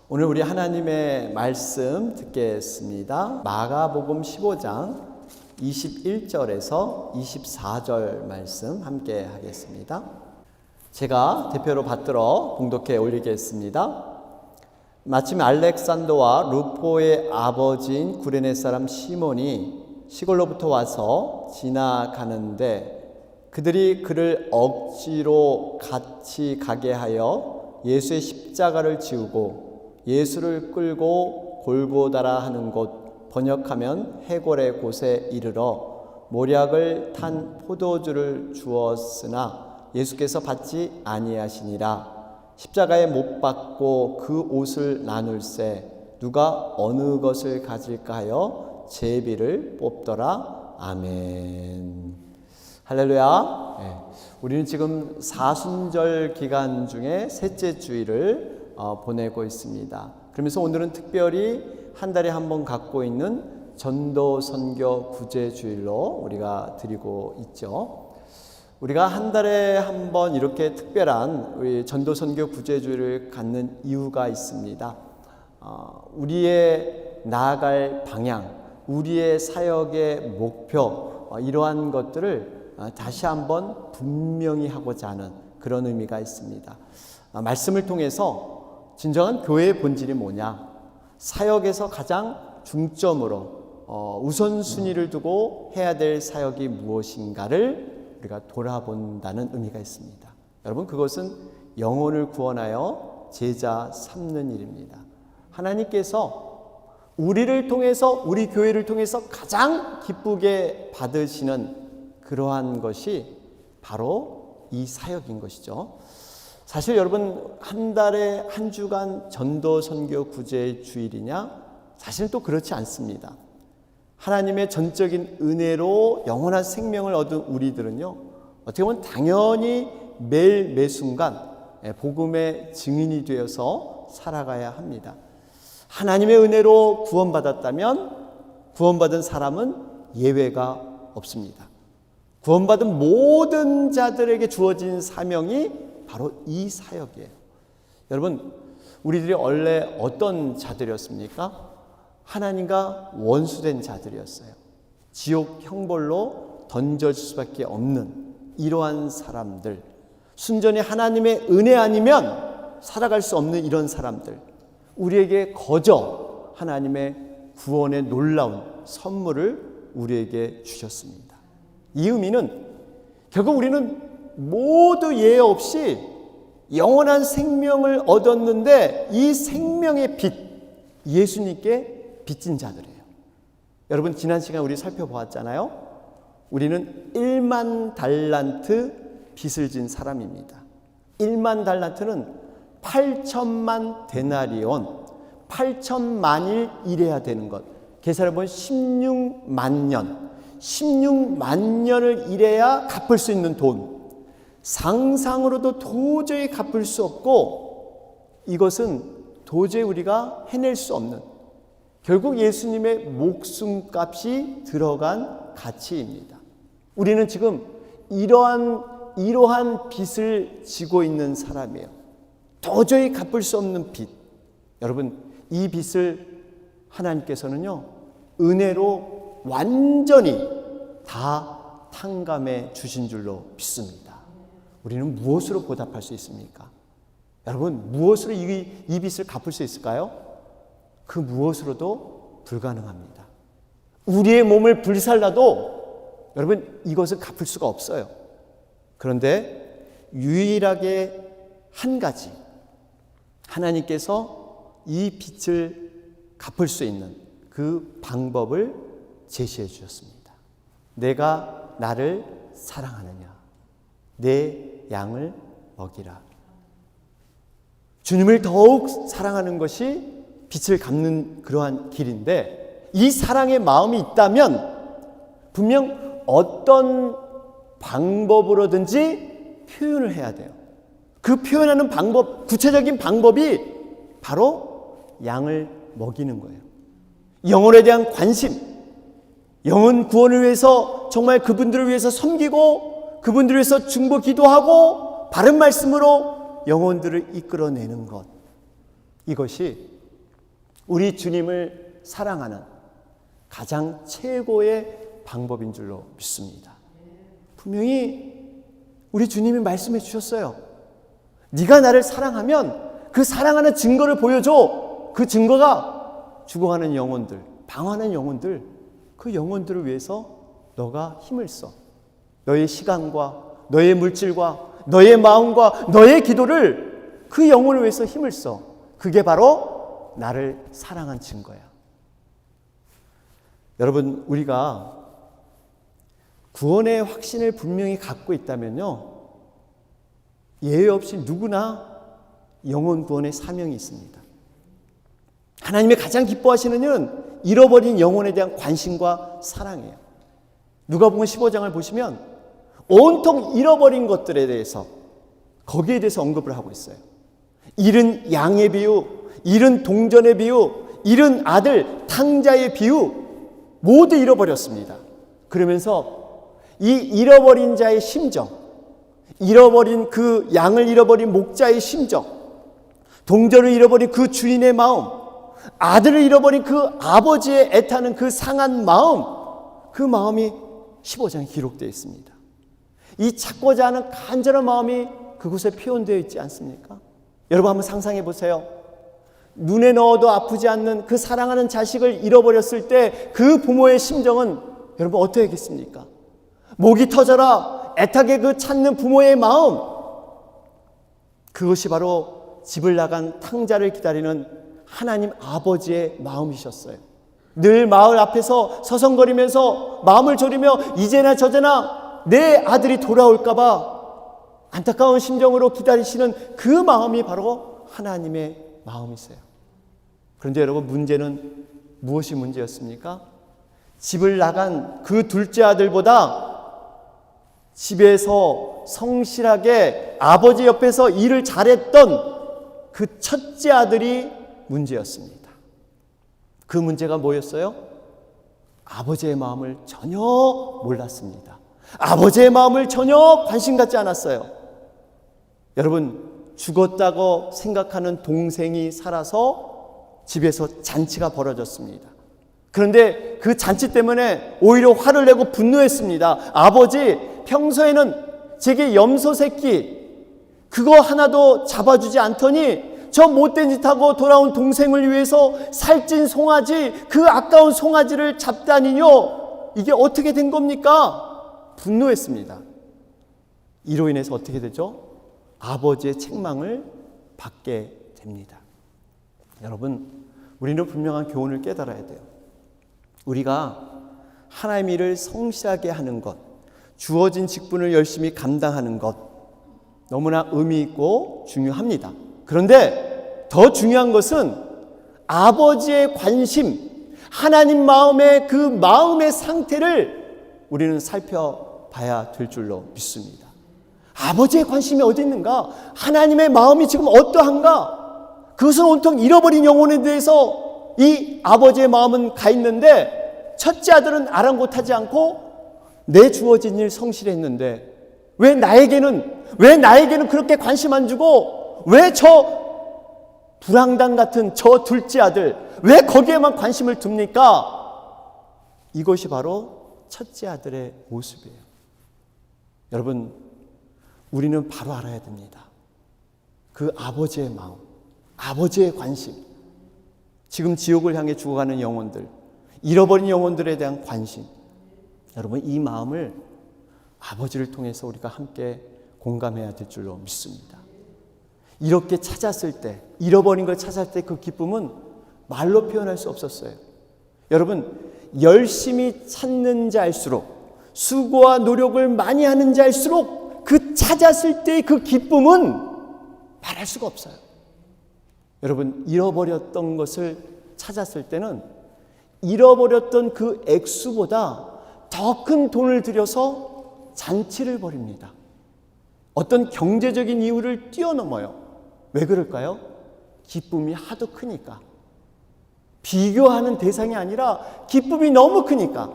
오늘 우리 하나님의 말씀 듣겠습니다. 마가복음 15장 21절에서 24절 말씀 함께 하겠습니다. 제가 대표로 받들어 봉독해 올리겠습니다. 마침 알렉산더와 루포의 아버지인 구레네 사람 시몬이 시골로부터 와서 지나가는데 그들이 그를 억지로 같이 가게 하여 예수의 십자가를 지우고 예수를 끌고 골고다라 하는 곳, 번역하면 해골의 곳에 이르러 모략을 탄 포도주를 주었으나 예수께서 받지 아니하시니라. 십자가에 못 박고 그 옷을 나눌세 누가 어느 것을 가질까 하여 제비를 뽑더라. 아멘. 할렐루야. 네. 우리는 지금 사순절 기간 중에 셋째 주일을 보내고 있습니다. 그러면서 오늘은 특별히 한 달에 한 번 갖고 있는 전도 선교 구제주일로 우리가 드리고 있죠. 우리가 한 달에 한 번 이렇게 특별한 우리 전도 선교 구제주일을 갖는 이유가 있습니다. 우리의 나아갈 방향, 우리의 사역의 목표, 이러한 것들을 다시 한번 분명히 하고자 하는 그런 의미가 있습니다. 말씀을 통해서 진정한 교회의 본질이 뭐냐, 사역에서 가장 중점으로 우선순위를 두고 해야 될 사역이 무엇인가를 우리가 돌아본다는 의미가 있습니다. 여러분, 그것은 영혼을 구원하여 제자 삼는 일입니다. 하나님께서 우리를 통해서, 우리 교회를 통해서 가장 기쁘게 받으시는 그러한 것이 바로 이 사역인 것이죠. 사실 여러분, 한 달에 한 주간 전도 선교 구제 주일이냐? 사실은 또 그렇지 않습니다. 하나님의 전적인 은혜로 영원한 생명을 얻은 우리들은요, 어떻게 보면 당연히 매일 매순간 복음의 증인이 되어서 살아가야 합니다. 하나님의 은혜로 구원받았다면 구원받은 사람은 예외가 없습니다. 구원받은 모든 자들에게 주어진 사명이 바로 이 사역이에요. 여러분, 우리들이 원래 어떤 자들이었습니까? 하나님과 원수된 자들이었어요. 지옥 형벌로 던져질 수밖에 없는 이러한 사람들, 순전히 하나님의 은혜 아니면 살아갈 수 없는 이런 사람들, 우리에게 거저 하나님의 구원의 놀라운 선물을 우리에게 주셨습니다. 이 의미는 결국 우리는 모두 예외 없이 영원한 생명을 얻었는데 이 생명의 빛, 예수님께 빚진 자들이에요. 여러분, 지난 시간 우리 살펴보았잖아요. 우리는 1만 달란트 빚을 진 사람입니다. 1만 달란트는 8천만 데나리온, 8천만일 일해야 되는 것. 계산해보면 16만 년, 16만 년을 일해야 갚을 수 있는 돈. 상상으로도 도저히 갚을 수 없고, 이것은 도저히 우리가 해낼 수 없는, 결국 예수님의 목숨값이 들어간 가치입니다. 우리는 지금 이러한 빚을 지고 있는 사람이에요. 도저히 갚을 수 없는 빚. 여러분, 이 빚을 하나님께서는요, 은혜로 완전히 다 탕감해 주신 줄로 믿습니다. 우리는 무엇으로 보답할 수 있습니까? 여러분, 무엇으로 이 빚을 갚을 수 있을까요? 그 무엇으로도 불가능합니다. 우리의 몸을 불살라도 여러분, 이것을 갚을 수가 없어요. 그런데 유일하게 한 가지, 하나님께서 이 빚을 갚을 수 있는 그 방법을 제시해 주셨습니다. 내가 나를 사랑하느냐, 내 양을 먹이라. 주님을 더욱 사랑하는 것이 빚을 갚는 그러한 길인데, 이 사랑의 마음이 있다면 분명 어떤 방법으로든지 표현을 해야 돼요. 그 표현하는 방법, 구체적인 방법이 바로 양을 먹이는 거예요. 영혼에 대한 관심, 영혼 구원을 위해서 정말 그분들을 위해서 섬기고 그분들을 위해서 중보 기도하고 바른 말씀으로 영혼들을 이끌어내는 것, 이것이 우리 주님을 사랑하는 가장 최고의 방법인 줄로 믿습니다. 분명히 우리 주님이 말씀해 주셨어요. 네가 나를 사랑하면 그 사랑하는 증거를 보여줘. 그 증거가 죽어가는 영혼들, 방황하는 영혼들, 그 영혼들을 위해서 너가 힘을 써. 너의 시간과 너의 물질과 너의 마음과 너의 기도를 그 영혼을 위해서 힘을 써. 그게 바로 나를 사랑한 증거야. 여러분, 우리가 구원의 확신을 분명히 갖고 있다면요, 예외 없이 누구나 영혼 구원의 사명이 있습니다. 하나님의 가장 기뻐하시는 일은 잃어버린 영혼에 대한 관심과 사랑이에요. 누가복음 15장을 보시면 온통 잃어버린 것들에 대해서, 거기에 대해서 언급을 하고 있어요. 잃은 양의 비유, 잃은 동전의 비유, 잃은 아들 탕자의 비유, 모두 잃어버렸습니다. 그러면서 이 잃어버린 자의 심정, 잃어버린 그 양을 잃어버린 목자의 심정, 동전을 잃어버린 그 주인의 마음, 아들을 잃어버린 그 아버지의 애타는 그 상한 마음, 그 마음이 15장에 기록되어 있습니다. 이 찾고자 하는 간절한 마음이 그곳에 표현되어 있지 않습니까? 여러분 한번 상상해 보세요. 눈에 넣어도 아프지 않는 그 사랑하는 자식을 잃어버렸을 때 그 부모의 심정은 여러분 어떠했겠습니까? 목이 터져라 애타게 그 찾는 부모의 마음, 그것이 바로 집을 나간 탕자를 기다리는 하나님 아버지의 마음이셨어요. 늘 마을 앞에서 서성거리면서 마음을 졸이며 이제나 저제나 내 아들이 돌아올까 봐 안타까운 심정으로 기다리시는 그 마음이 바로 하나님의 마음이세요. 그런데 여러분, 문제는 무엇이 문제였습니까? 집을 나간 그 둘째 아들보다 집에서 성실하게 아버지 옆에서 일을 잘했던 그 첫째 아들이 문제였습니다. 그 문제가 뭐였어요? 아버지의 마음을 전혀 몰랐습니다. 아버지의 마음을 전혀 관심 갖지 않았어요. 여러분, 죽었다고 생각하는 동생이 살아서 집에서 잔치가 벌어졌습니다. 그런데 그 잔치 때문에 오히려 화를 내고 분노했습니다. 아버지, 평소에는 제게 염소 새끼 그거 하나도 잡아주지 않더니 저 못된 짓하고 돌아온 동생을 위해서 살찐 송아지, 그 아까운 송아지를 잡다니요, 이게 어떻게 된 겁니까? 분노했습니다. 이로 인해서 어떻게 되죠? 아버지의 책망을 받게 됩니다. 여러분, 우리는 분명한 교훈을 깨달아야 돼요. 우리가 하나님의 일을 성실하게 하는 것, 주어진 직분을 열심히 감당하는 것, 너무나 의미 있고 중요합니다. 그런데 더 중요한 것은 아버지의 관심, 하나님 마음의 그 마음의 상태를 우리는 살펴봐야 될 줄로 믿습니다. 아버지의 관심이 어디 있는가? 하나님의 마음이 지금 어떠한가? 그것은 온통 잃어버린 영혼에 대해서 이 아버지의 마음은 가 있는데, 첫째 아들은 아랑곳하지 않고 내 주어진 일 성실했는데 왜 나에게는 그렇게 관심 안 주고 왜 저 불황당 같은 저 둘째 아들 왜 거기에만 관심을 둡니까? 이것이 바로 첫째 아들의 모습이에요. 여러분, 우리는 바로 알아야 됩니다. 그 아버지의 마음, 아버지의 관심, 지금 지옥을 향해 죽어가는 영혼들, 잃어버린 영혼들에 대한 관심, 여러분, 이 마음을 아버지를 통해서 우리가 함께 공감해야 될 줄로 믿습니다. 이렇게 찾았을 때, 잃어버린 걸 찾았을 때 그 기쁨은 말로 표현할 수 없었어요. 여러분, 열심히 찾는 자일수록, 수고와 노력을 많이 하는 자일수록 그 찾았을 때의 그 기쁨은 말할 수가 없어요. 여러분, 잃어버렸던 것을 찾았을 때는 잃어버렸던 그 액수보다 더 큰 돈을 들여서 잔치를 벌입니다. 어떤 경제적인 이유를 뛰어넘어요. 왜 그럴까요? 기쁨이 하도 크니까. 비교하는 대상이 아니라 기쁨이 너무 크니까.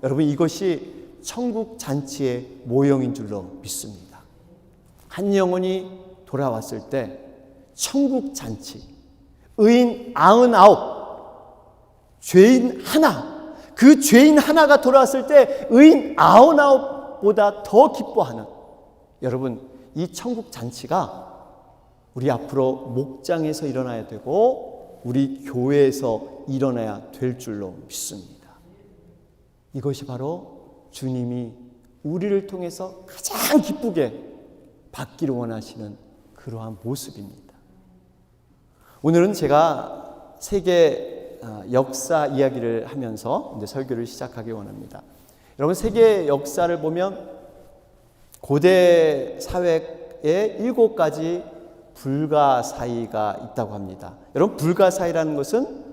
여러분, 이것이 천국 잔치의 모형인 줄로 믿습니다. 한 영혼이 돌아왔을 때 천국 잔치, 의인 99, 죄인 하나, 그 죄인 하나가 돌아왔을 때 의인 99보다 더 기뻐하는, 여러분, 이 천국 잔치가 우리 앞으로 목장에서 일어나야 되고 우리 교회에서 일어나야 될 줄로 믿습니다. 이것이 바로 주님이 우리를 통해서 가장 기쁘게 받기를 원하시는 그러한 모습입니다. 오늘은 제가 세계 역사 이야기를 하면서 이제 설교를 시작하기 원합니다. 여러분, 세계 역사를 보면 고대 사회에 7가지 불가사의가 있다고 합니다. 여러분, 불가사의라는 것은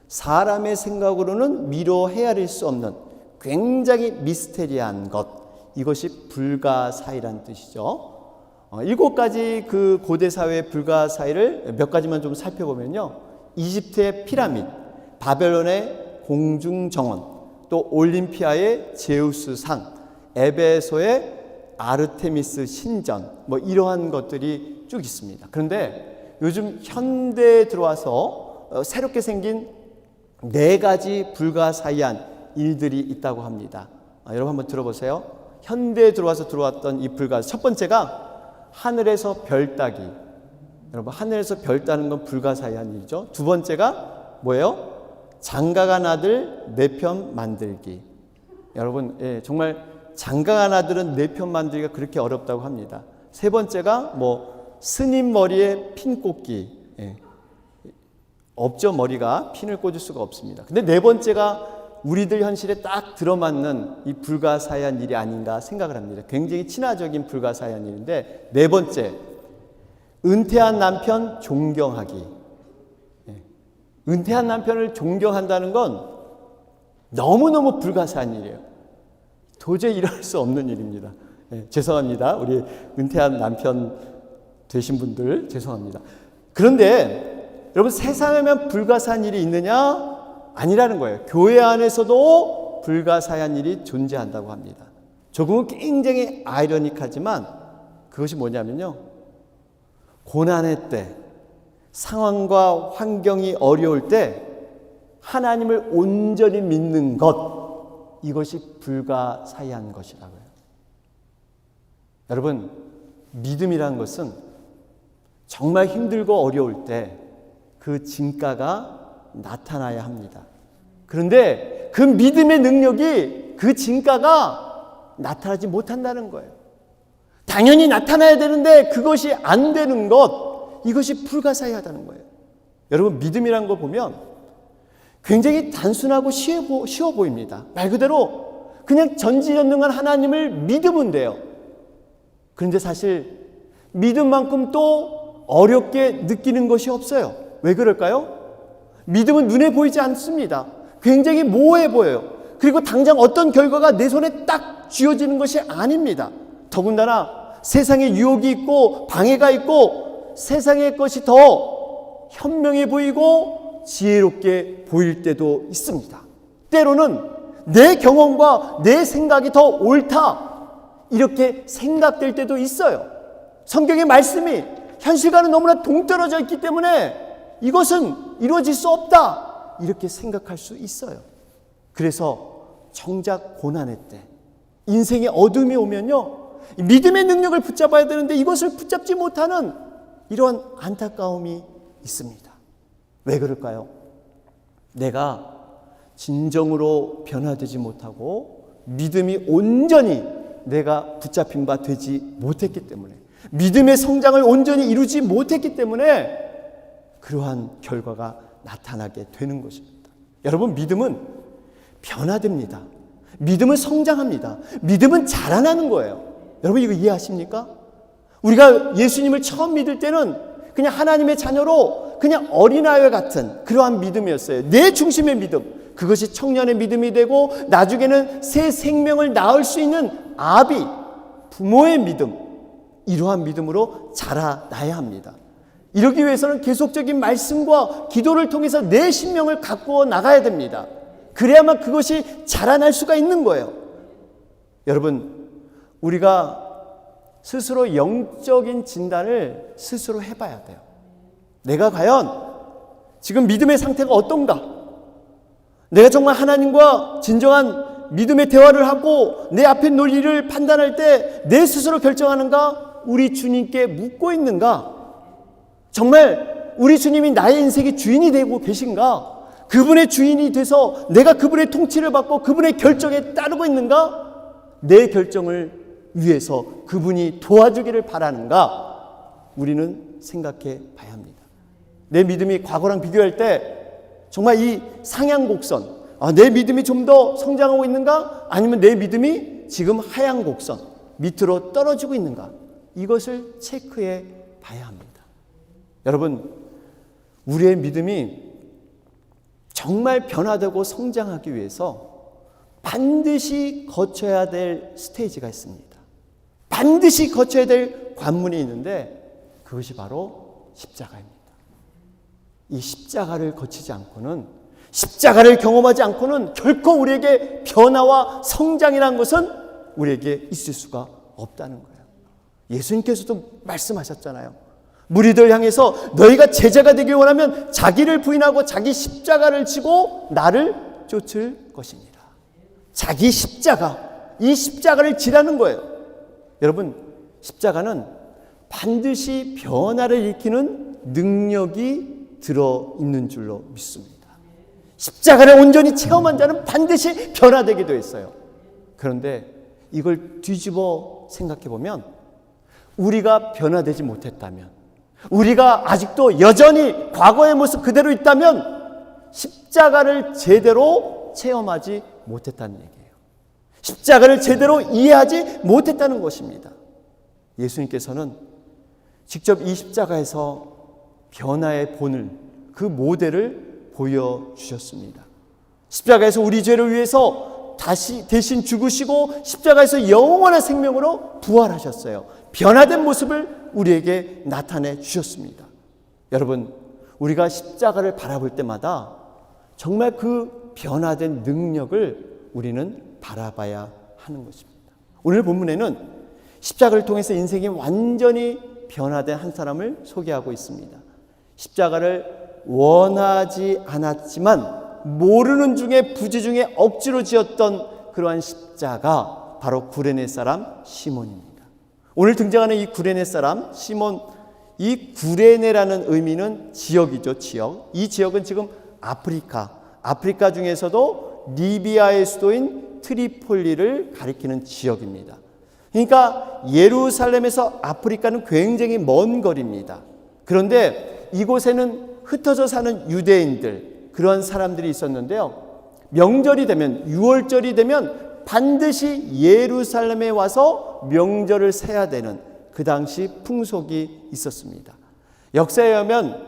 사람의 생각으로는 미로 헤아릴 수 없는 굉장히 미스테리한 것, 이것이 불가사의라는 뜻이죠. 7가지 그 고대 사회의 불가사의를 몇 가지만 좀 살펴보면요, 이집트의 피라미드, 바벨론의 공중정원, 또 올림피아의 제우스 상, 에베소의 아르테미스 신전, 뭐 이러한 것들이 쭉 있습니다. 그런데 요즘 현대에 들어와서 새롭게 생긴 4가지 불가사의한 일들이 있다고 합니다. 여러분 한번 들어보세요. 현대에 들어왔던 이 불가사의, 첫 번째가 하늘에서 별 따기. 여러분, 하늘에서 별 따는 건 불가사의한 일이죠. 두 번째가 뭐예요? 장가간 아들 4편 만들기. 여러분, 정말 장가간 아들은 4편 만들기가 그렇게 어렵다고 합니다. 세 번째가 스님 머리에 핀 꽂기. 없죠, 머리가 핀을 꽂을 수가 없습니다. 근데 네 번째가 우리들 현실에 딱 들어맞는 이 불가사의한 일이 아닌가 생각을 합니다. 굉장히 친화적인 불가사의한 일인데, 네 번째, 은퇴한 남편 존경하기. 은퇴한 남편을 존경한다는 건 너무너무 불가사의한 일이에요. 도저히 일어날 수 없는 일입니다. 죄송합니다. 우리 은퇴한 남편 되신 분들 죄송합니다. 그런데 여러분, 세상에만 불가사의한 일이 있느냐? 아니라는 거예요. 교회 안에서도 불가사의한 일이 존재한다고 합니다. 조금은 굉장히 아이러니하지만 그것이 뭐냐면요, 고난의 때, 상황과 환경이 어려울 때 하나님을 온전히 믿는 것, 이것이 불가사의한 것이라고요. 여러분, 믿음이라는 것은 정말 힘들고 어려울 때 그 진가가 나타나야 합니다. 그런데 그 믿음의 능력이, 그 진가가 나타나지 못한다는 거예요. 당연히 나타나야 되는데 그것이 안 되는 것, 이것이 불가사의하다는 거예요. 여러분, 믿음이라는 거 보면 굉장히 단순하고 쉬워 보입니다. 말 그대로 그냥 전지전능한 하나님을 믿으면 돼요. 그런데 사실 믿음만큼 또 어렵게 느끼는 것이 없어요. 왜 그럴까요? 믿음은 눈에 보이지 않습니다. 굉장히 모호해 보여요. 그리고 당장 어떤 결과가 내 손에 딱 쥐어지는 것이 아닙니다. 더군다나 세상에 유혹이 있고 방해가 있고 세상의 것이 더 현명해 보이고 지혜롭게 보일 때도 있습니다. 때로는 내 경험과 내 생각이 더 옳다, 이렇게 생각될 때도 있어요. 성경의 말씀이 현실과는 너무나 동떨어져 있기 때문에 이것은 이루어질 수 없다, 이렇게 생각할 수 있어요. 그래서 정작 고난의 때, 인생의 어둠이 오면요, 믿음의 능력을 붙잡아야 되는데 이것을 붙잡지 못하는 이러한 안타까움이 있습니다. 왜 그럴까요? 내가 진정으로 변화되지 못하고 믿음이 온전히 내가 붙잡힌 바 되지 못했기 때문에, 믿음의 성장을 온전히 이루지 못했기 때문에 그러한 결과가 나타나게 되는 것입니다. 여러분, 믿음은 변화됩니다. 믿음은 성장합니다. 믿음은 자라나는 거예요. 여러분, 이거 이해하십니까? 우리가 예수님을 처음 믿을 때는 그냥 하나님의 자녀로 그냥 어린아이와 같은 그러한 믿음이었어요. 내 중심의 믿음. 그것이 청년의 믿음이 되고 나중에는 새 생명을 낳을 수 있는 아비, 부모의 믿음, 이러한 믿음으로 자라나야 합니다. 이러기 위해서는 계속적인 말씀과 기도를 통해서 내 신명을 가꾸어 나가야 됩니다. 그래야만 그것이 자라날 수가 있는 거예요. 여러분, 우리가 스스로 영적인 진단을 스스로 해봐야 돼요. 내가 과연 지금 믿음의 상태가 어떤가? 내가 정말 하나님과 진정한 믿음의 대화를 하고 내 앞에 논리를 판단할 때 내 스스로 결정하는가? 우리 주님께 묻고 있는가? 정말 우리 주님이 나의 인생의 주인이 되고 계신가? 그분의 주인이 돼서 내가 그분의 통치를 받고 그분의 결정에 따르고 있는가? 내 결정을 위해서 그분이 도와주기를 바라는가? 우리는 생각해 봐야 합니다. 내 믿음이 과거랑 비교할 때 정말 이 상향곡선, 내 믿음이 좀 더 성장하고 있는가? 아니면 내 믿음이 지금 하향곡선, 밑으로 떨어지고 있는가? 이것을 체크해 봐야 합니다. 여러분, 우리의 믿음이 정말 변화되고 성장하기 위해서 반드시 거쳐야 될 스테이지가 있습니다. 반드시 거쳐야 될 관문이 있는데 그것이 바로 십자가입니다. 이 십자가를 거치지 않고는, 십자가를 경험하지 않고는 결코 우리에게 변화와 성장이라는 것은 우리에게 있을 수가 없다는 거예요. 예수님께서도 말씀하셨잖아요. 무리들 향해서 너희가 제자가 되길 원하면 자기를 부인하고 자기 십자가를 지고 나를 쫓을 것입니다. 자기 십자가, 이 십자가를 지라는 거예요. 여러분, 십자가는 반드시 변화를 일으키는 능력이 들어있는 줄로 믿습니다. 십자가를 온전히 체험한 자는 반드시 변화되게 되어 있어요. 그런데 이걸 뒤집어 생각해 보면 우리가 변화되지 못했다면, 우리가 아직도 여전히 과거의 모습 그대로 있다면 십자가를 제대로 체험하지 못했다는 얘기예요. 십자가를 제대로 이해하지 못했다는 것입니다. 예수님께서는 직접 이 십자가에서 변화의 본을, 그 모델을 보여주셨습니다. 십자가에서 우리 죄를 위해서 다시 대신 죽으시고 십자가에서 영원한 생명으로 부활하셨어요. 변화된 모습을 우리에게 나타내 주셨습니다. 여러분, 우리가 십자가를 바라볼 때마다 정말 그 변화된 능력을 우리는 바라봐야 하는 것입니다. 오늘 본문에는 십자가를 통해서 인생이 완전히 변화된 한 사람을 소개하고 있습니다. 십자가를 원하지 않았지만 모르는 중에 부지 중에 억지로 지었던 그러한 십자가, 바로 구레네 사람 시몬입니다. 오늘 등장하는 이 구레네 사람 시몬, 이 구레네라는 의미는 지역이죠, 지역. 이 지역은 지금 아프리카 중에서도 리비아의 수도인 트리폴리를 가리키는 지역입니다. 그러니까 예루살렘에서 아프리카는 굉장히 먼 거리입니다. 그런데 이곳에는 흩어져 사는 유대인들, 그런 사람들이 있었는데요. 명절이 되면, 6월절이 되면 반드시 예루살렘에 와서 명절을 세야 되는 그 당시 풍속이 있었습니다. 역사에 의하면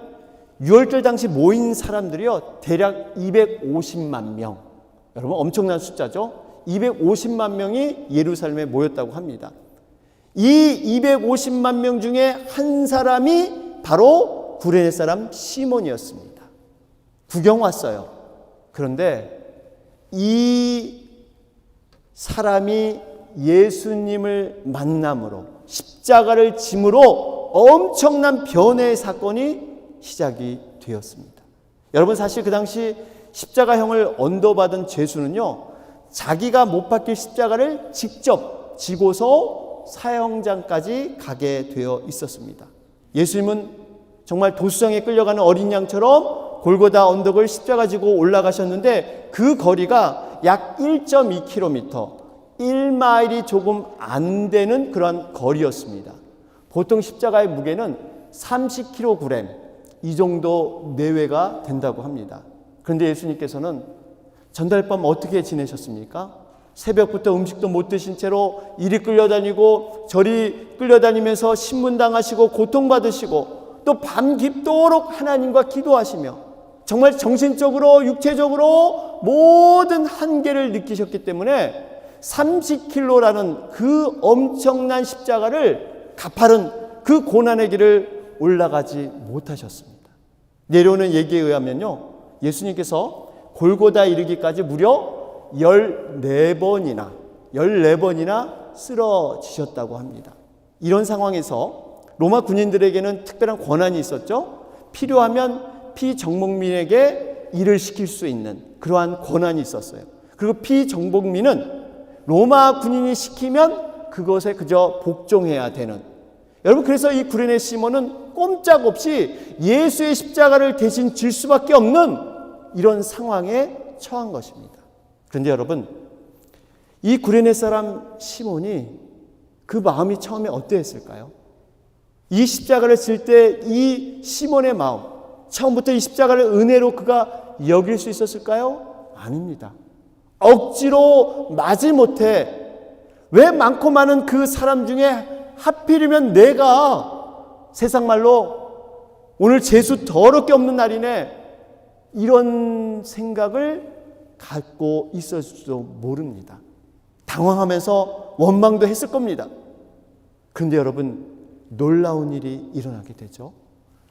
6월절 당시 모인 사람들이요, 대략 250만 명. 여러분, 엄청난 숫자죠? 250만 명이 예루살렘에 모였다고 합니다. 이 250만 명 중에 한 사람이 바로 구레네 사람 시몬이었습니다. 구경 왔어요. 그런데 이 사람이 예수님을 만남으로, 십자가를 짐으로 엄청난 변화의 사건이 시작이 되었습니다. 여러분, 사실 그 당시 십자가형을 언도받은 죄수는요, 자기가 못 박힐 십자가를 직접 지고서 사형장까지 가게 되어 있었습니다. 예수님은 정말 도수장에 끌려가는 어린 양처럼 골고다 언덕을 십자가 지고 올라가셨는데 그 거리가 약 1.2km, 1마일이 조금 안 되는 그런 거리였습니다. 보통 십자가의 무게는 30kg, 이 정도 내외가 된다고 합니다. 그런데 예수님께서는 전날밤 어떻게 지내셨습니까? 새벽부터 음식도 못 드신 채로 이리 끌려다니고 저리 끌려다니면서 신문당하시고 고통받으시고 또 밤 깊도록 하나님과 기도하시며 정말 정신적으로 육체적으로 모든 한계를 느끼셨기 때문에 30kg라는 그 엄청난 십자가를 가파른 그 고난의 길을 올라가지 못하셨습니다. 내려오는 얘기에 의하면요, 예수님께서 골고다 이르기까지 무려 14번이나 쓰러지셨다고 합니다. 이런 상황에서 로마 군인들에게는 특별한 권한이 있었죠. 필요하면 피정복민에게 일을 시킬 수 있는 그러한 권한이 있었어요. 그리고 피정복민은 로마 군인이 시키면 그것에 그저 복종해야 되는. 여러분, 그래서 이 구레네 시몬은 꼼짝없이 예수의 십자가를 대신 질 수밖에 없는 이런 상황에 처한 것입니다. 그런데 여러분, 이 구레네 사람 시몬이 그 마음이 처음에 어떠했을까요? 이 십자가를 질 때 이 시몬의 마음, 처음부터 이 십자가를 은혜로 그가 여길 수 있었을까요? 아닙니다. 억지로 마지못해 왜 많고 많은 그 사람 중에 하필이면 내가 세상 말로 오늘 재수 더럽게 없는 날이네, 이런 생각을 갖고 있을지도 모릅니다. 당황하면서 원망도 했을 겁니다. 그런데 여러분, 놀라운 일이 일어나게 되죠.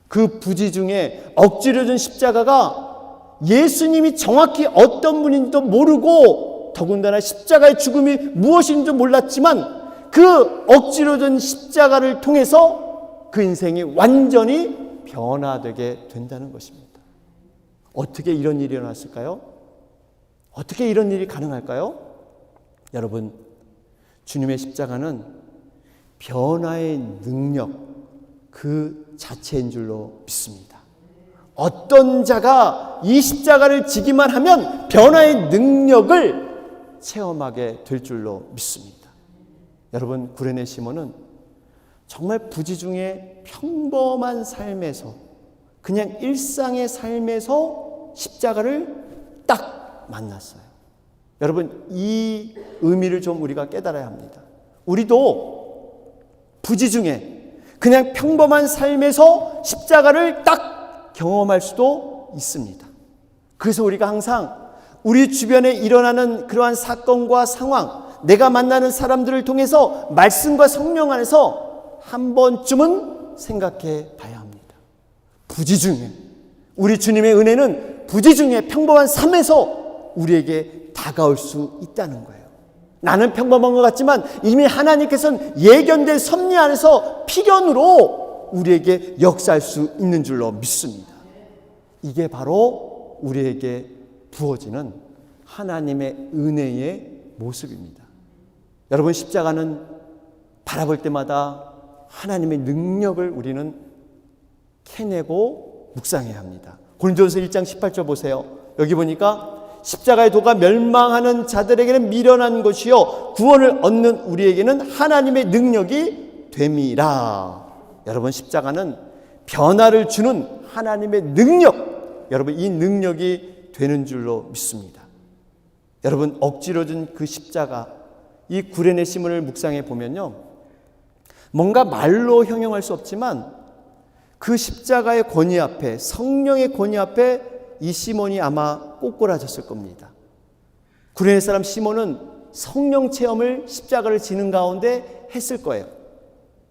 그 부지 중에 억지로 준 십자가가 예수님이 정확히 어떤 분인지도 모르고, 더군다나 십자가의 죽음이 무엇인지도 몰랐지만 그 억지로 준 십자가를 통해서 그 인생이 완전히 변화되게 된다는 것입니다. 어떻게 이런 일이 일어났을까요? 어떻게 이런 일이 가능할까요? 여러분, 주님의 십자가는 변화의 능력 그 자체인 줄로 믿습니다. 어떤 자가 이 십자가를 지기만 하면 변화의 능력을 체험하게 될 줄로 믿습니다. 여러분, 구레네 시몬은 정말 부지 중에 평범한 삶에서, 그냥 일상의 삶에서 십자가를 딱 만났어요. 여러분, 이 의미를 좀 우리가 깨달아야 합니다. 우리도 부지 중에 그냥 평범한 삶에서 십자가를 딱 경험할 수도 있습니다. 그래서 우리가 항상 우리 주변에 일어나는 그러한 사건과 상황, 내가 만나는 사람들을 통해서 말씀과 성령 안에서 한 번쯤은 생각해 봐야 합니다. 부지 중에, 우리 주님의 은혜는 부지 중에 평범한 삶에서 우리에게 다가올 수 있다는 거예요. 나는 평범한 것 같지만 이미 하나님께서는 예견된 섭리 안에서 필연으로 우리에게 역사할 수 있는 줄로 믿습니다. 이게 바로 우리에게 부어지는 하나님의 은혜의 모습입니다. 여러분, 십자가는 바라볼 때마다 하나님의 능력을 우리는 캐내고 묵상해야 합니다. 고린도전서 1장 18절 보세요. 여기 보니까 십자가의 도가 멸망하는 자들에게는 미련한 것이요 구원을 얻는 우리에게는 하나님의 능력이 됨이라. 여러분, 십자가는 변화를 주는 하나님의 능력, 여러분, 이 능력이 되는 줄로 믿습니다. 여러분, 억지로 준 그 십자가, 이 구레네 시몬을 묵상해 보면요, 뭔가 말로 형용할 수 없지만 그 십자가의 권위 앞에, 성령의 권위 앞에 이 시몬이 아마 꼬꾸라졌을 겁니다. 구레네 사람 시몬은 성령 체험을 십자가를 지는 가운데 했을 거예요.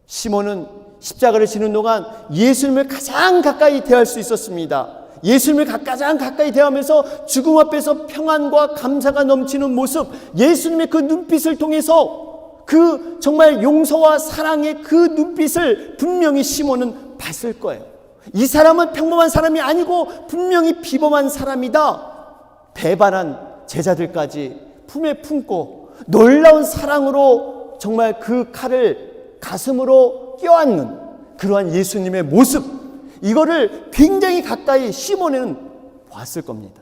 시몬은 십자가를 지는 동안 예수님을 가장 가까이 대할 수 있었습니다. 예수님을 가장 가까이 대하면서 죽음 앞에서 평안과 감사가 넘치는 모습, 예수님의 그 눈빛을 통해서 그 정말 용서와 사랑의 그 눈빛을 분명히 시몬은 봤을 거예요. 이 사람은 평범한 사람이 아니고 분명히 비범한 사람이다. 배반한 제자들까지 품에 품고 놀라운 사랑으로 정말 그 칼을 가슴으로 껴안는 그러한 예수님의 모습, 이거를 굉장히 가까이 시몬은 봤을 겁니다.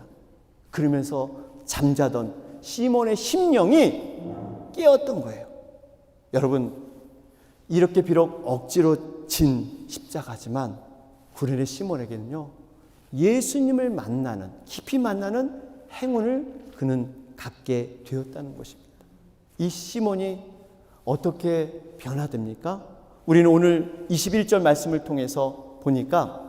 그러면서 잠자던 시몬의 심령이 깨었던 거예요. 여러분, 이렇게 비록 억지로 진 십자가지만 구레네 시몬에게는요, 예수님을 만나는, 깊이 만나는 행운을 그는 갖게 되었다는 것입니다. 이 시몬이 어떻게 변화됩니까? 우리는 오늘 21절 말씀을 통해서 보니까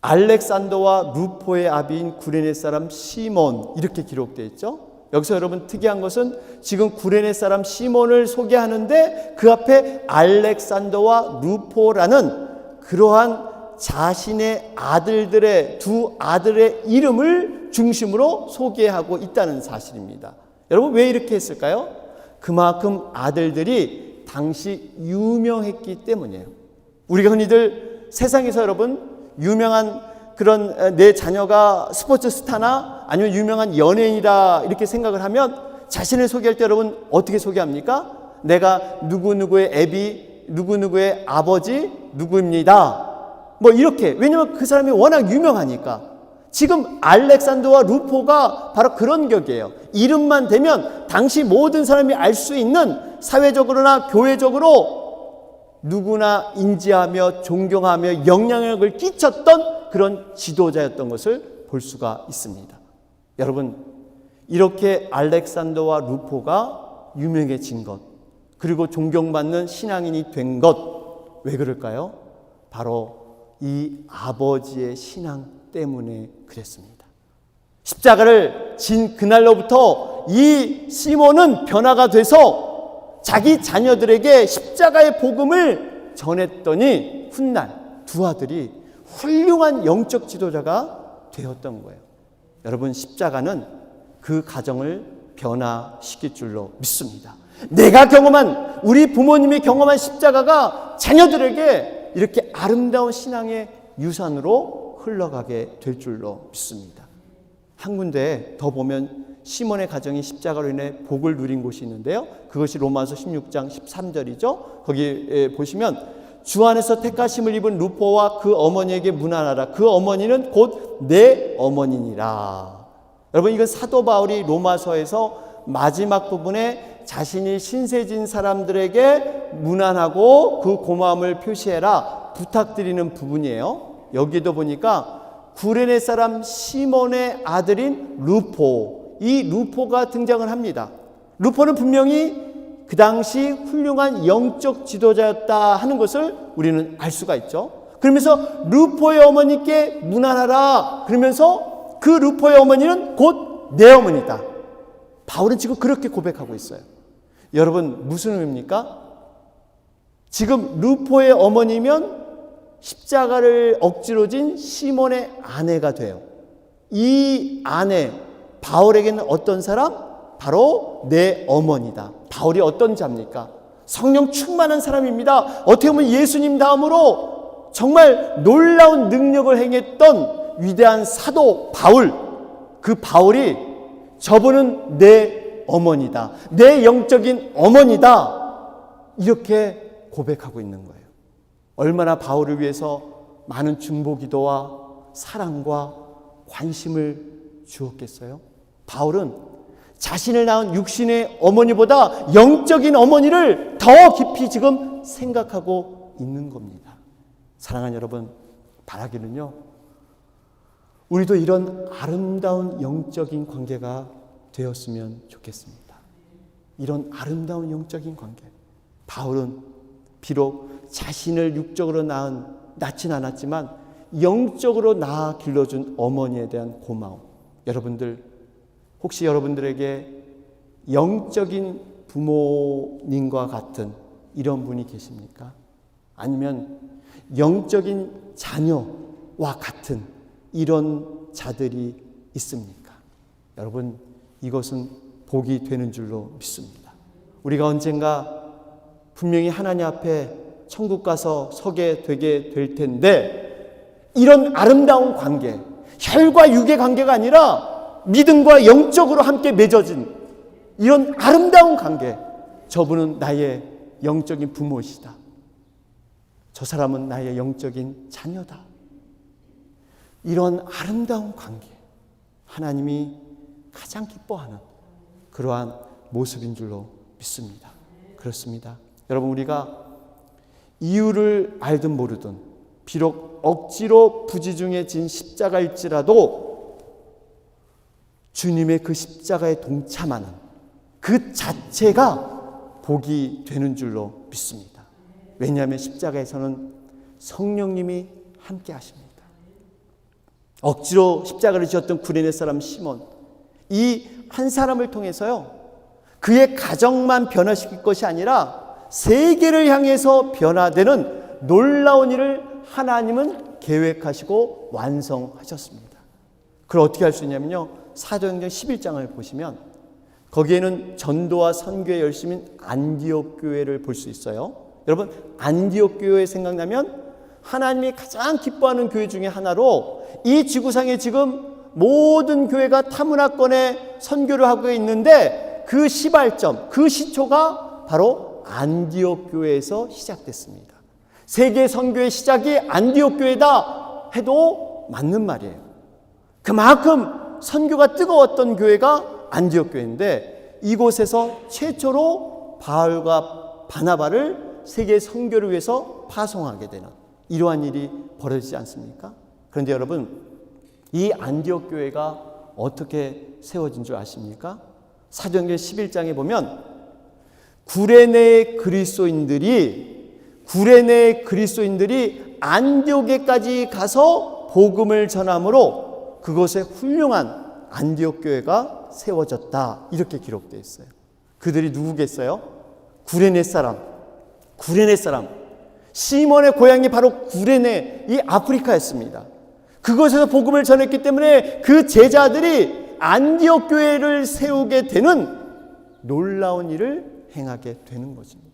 알렉산더와 루포의 아비인 구레네 사람 시몬, 이렇게 기록되어 있죠. 여기서 여러분 특이한 것은 지금 구레네 사람 시몬을 소개하는데 그 앞에 알렉산더와 루포라는 그러한 자신의 아들들의 두 아들의 이름을 중심으로 소개하고 있다는 사실입니다. 여러분, 왜 이렇게 했을까요? 그만큼 아들들이 당시 유명했기 때문이에요. 우리가 흔히들 세상에서 여러분 유명한 그런 내 자녀가 스포츠 스타나 아니면 유명한 연예인이다 이렇게 생각을 하면 자신을 소개할 때 여러분 어떻게 소개합니까? 내가 누구누구의 애비, 누구누구의 아버지, 누구입니다. 뭐 이렇게. 왜냐면 그 사람이 워낙 유명하니까. 지금 알렉산더와 루포가 바로 그런 격이에요. 이름만 대면 당시 모든 사람이 알 수 있는 사회적으로나 교회적으로 누구나 인지하며 존경하며 영향력을 끼쳤던 그런 지도자였던 것을 볼 수가 있습니다. 여러분, 이렇게 알렉산더와 루포가 유명해진 것, 그리고 존경받는 신앙인이 된 것, 왜 그럴까요? 바로 이 아버지의 신앙 때문에 그랬습니다. 십자가를 진 그날로부터 이 시몬은 변화가 돼서 자기 자녀들에게 십자가의 복음을 전했더니 훗날 두 아들이 훌륭한 영적 지도자가 되었던 거예요. 여러분, 십자가는 그 가정을 변화시킬 줄로 믿습니다. 내가 경험한, 우리 부모님이 경험한 십자가가 자녀들에게 이렇게 아름다운 신앙의 유산으로 흘러가게 될 줄로 믿습니다. 한 군데 더 보면 시몬의 가정이 십자가로 인해 복을 누린 곳이 있는데요. 그것이 로마서 16장 13절이죠. 거기 보시면 주 안에서 택하심을 입은 루포와 그 어머니에게 문안하라. 그 어머니는 곧 내 어머니니라. 여러분, 이건 사도 바울이 로마서에서 마지막 부분에 자신이 신세진 사람들에게 문안하고 그 고마움을 표시해라 부탁드리는 부분이에요. 여기도 보니까 구레네 사람 시몬의 아들인 루포, 이 루포가 등장을 합니다. 루포는 분명히 그 당시 훌륭한 영적 지도자였다 하는 것을 우리는 알 수가 있죠. 그러면서 루포의 어머니께 문안하라 그러면서 그 루포의 어머니는 곧 내 어머니다. 바울은 지금 그렇게 고백하고 있어요. 여러분, 무슨 의미입니까? 지금 루포의 어머니면 십자가를 억지로 진 시몬의 아내가 돼요. 이 아내, 바울에게는 어떤 사람? 바로 내 어머니다. 바울이 어떤 자입니까? 성령 충만한 사람입니다. 어떻게 보면 예수님 다음으로 정말 놀라운 능력을 행했던 위대한 사도 바울. 그 바울이 저분은 내 어머니다. 내 영적인 어머니다. 이렇게 고백하고 있는 거예요. 얼마나 바울을 위해서 많은 중보기도와 사랑과 관심을 주었겠어요? 바울은 자신을 낳은 육신의 어머니보다 영적인 어머니를 더 깊이 지금 생각하고 있는 겁니다. 사랑하는 여러분, 바라기는요, 우리도 이런 아름다운 영적인 관계가 되었으면 좋겠습니다. 이런 아름다운 영적인 관계. 바울은 비록 자신을 육적으로 낳진 않았지만 영적으로 낳아 길러준 어머니에 대한 고마움. 여러분들, 혹시 여러분들에게 영적인 부모님과 같은 이런 분이 계십니까? 아니면 영적인 자녀와 같은 이런 자들이 있습니까? 여러분, 이것은 복이 되는 줄로 믿습니다. 우리가 언젠가 분명히 하나님 앞에 천국 가서 서게 되게 될 텐데, 이런 아름다운 관계, 혈과 육의 관계가 아니라 믿음과 영적으로 함께 맺어진 이런 아름다운 관계, 저분은 나의 영적인 부모시다. 저 사람은 나의 영적인 자녀다. 이런 아름다운 관계, 하나님이 가장 기뻐하는 그러한 모습인 줄로 믿습니다. 그렇습니다. 여러분, 우리가 이유를 알든 모르든 비록 억지로 부지중에 진 십자가일지라도 주님의 그 십자가에 동참하는 그 자체가 복이 되는 줄로 믿습니다. 왜냐하면 십자가에서는 성령님이 함께 하십니다. 억지로 십자가를 지었던 구레네 사람 시몬, 이 한 사람을 통해서요, 그의 가정만 변화시킬 것이 아니라 세계를 향해서 변화되는 놀라운 일을 하나님은 계획하시고 완성하셨습니다. 그걸 어떻게 할 수 있냐면요, 사도행전 11장을 보시면 거기에는 전도와 선교의 열심인 안디옥 교회를 볼 수 있어요. 여러분, 안디옥 교회 생각나면 하나님이 가장 기뻐하는 교회 중에 하나로 이 지구상에 지금 모든 교회가 타문화권에 선교를 하고 있는데 그 시발점, 그 시초가 바로 안디옥 교회에서 시작됐습니다. 세계 선교의 시작이 안디옥 교회다 해도 맞는 말이에요. 그만큼 선교가 뜨거웠던 교회가 안디옥 교회인데 이곳에서 최초로 바울과 바나바를 세계 선교를 위해서 파송하게 되는 이러한 일이 벌어지지 않습니까? 그런데 여러분, 이 안디옥 교회가 어떻게 세워진 줄 아십니까? 사도행전 11장에 보면 구레네 그리스도인들이 안디옥에까지 가서 복음을 전함으로 그곳에 훌륭한 안디옥 교회가 세워졌다. 이렇게 기록되어 있어요. 그들이 누구겠어요? 구레네 사람. 시몬의 고향이 바로 구레네, 이 아프리카였습니다. 그곳에서 복음을 전했기 때문에 그 제자들이 안디옥 교회를 세우게 되는 놀라운 일을 행하게 되는 것입니다.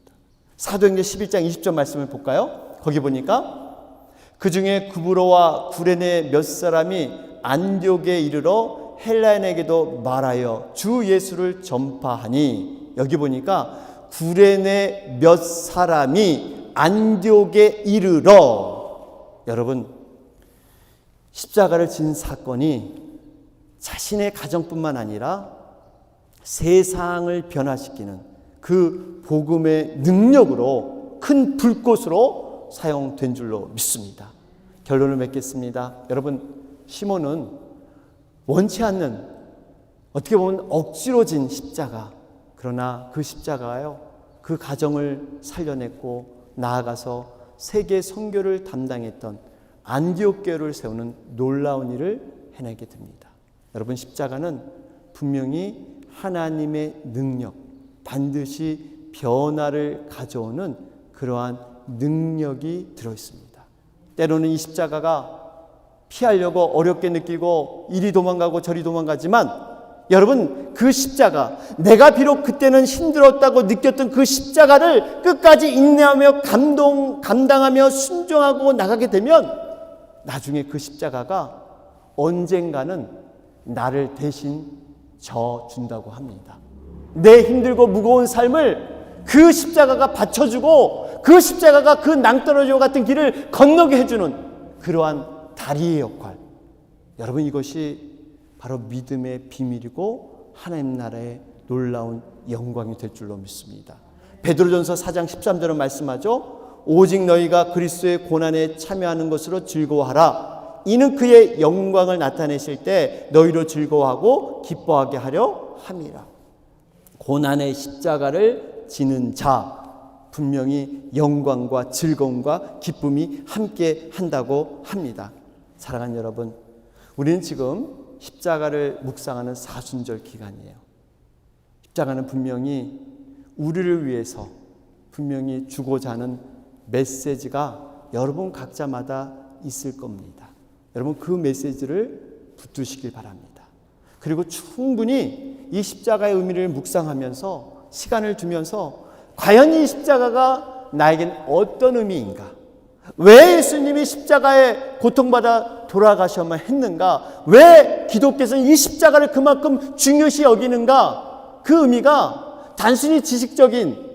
사도행전 11장 20절 말씀을 볼까요? 거기 보니까 그 중에 구브로와 구레네 몇 사람이 안디옥에 이르러 헬라인에게도 말하여 주 예수를 전파하니, 여기 보니까 구레네 몇 사람이 안디옥에 이르러, 여러분 십자가를 진 사건이 자신의 가정뿐만 아니라 세상을 변화시키는 그 복음의 능력으로 큰 불꽃으로 사용된 줄로 믿습니다. 결론을 맺겠습니다. 여러분, 시몬은 원치 않는, 어떻게 보면 억지로 진 십자가, 그러나 그 십자가요, 그 가정을 살려냈고 나아가서 세계 선교를 담당했던 안디옥 교회를 세우는 놀라운 일을 해내게 됩니다. 여러분, 십자가는 분명히 하나님의 능력, 반드시 변화를 가져오는 그러한 능력이 들어있습니다. 때로는 이 십자가가 피하려고 어렵게 느끼고 이리 도망가고 저리 도망가지만, 여러분, 그 십자가, 내가 비록 그때는 힘들었다고 느꼈던 그 십자가를 끝까지 인내하며 감당하며 순종하고 나가게 되면 나중에 그 십자가가 언젠가는 나를 대신 져준다고 합니다. 내 힘들고 무거운 삶을 그 십자가가 받쳐주고 그 십자가가 그 낭떠러지와 같은 길을 건너게 해주는 그러한 다리의 역할, 여러분, 이것이 바로 믿음의 비밀이고 하나님 나라의 놀라운 영광이 될 줄로 믿습니다. 베드로전서 4장 13절은 말씀하죠. 오직 너희가 그리스도의 고난에 참여하는 것으로 즐거워하라. 이는 그의 영광을 나타내실 때 너희로 즐거워하고 기뻐하게 하려 함이라. 고난의 십자가를 지는 자, 분명히 영광과 즐거움과 기쁨이 함께 한다고 합니다. 사랑하는 여러분, 우리는 지금 십자가를 묵상하는 사순절 기간이에요. 십자가는 분명히 우리를 위해서 분명히 주고자 하는 메시지가 여러분 각자마다 있을 겁니다. 여러분, 그 메시지를 붙드시길 바랍니다. 그리고 충분히 이 십자가의 의미를 묵상하면서 시간을 두면서 과연 이 십자가가 나에겐 어떤 의미인가? 왜 예수님이 십자가에 고통받아 돌아가셔야만 했는가? 왜 기독교에서는 이 십자가를 그만큼 중요시 여기는가? 그 의미가 단순히 지식적인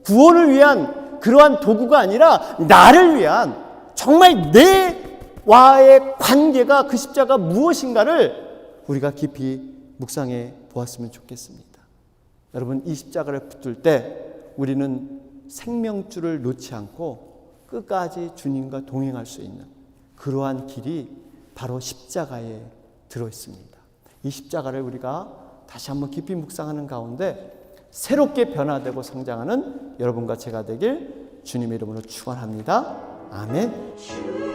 구원을 위한 그러한 도구가 아니라 나를 위한, 정말 내와의 관계가 그 십자가 무엇인가를 우리가 깊이 묵상해 보았으면 좋겠습니다. 여러분, 이 십자가를 붙들 때 우리는 생명줄을 놓지 않고 끝까지 주님과 동행할 수 있는 그러한 길이 바로 십자가에 들어있습니다. 이 십자가를 우리가 다시 한번 깊이 묵상하는 가운데 새롭게 변화되고 성장하는 여러분과 제가 되길 주님의 이름으로 축원합니다. 아멘.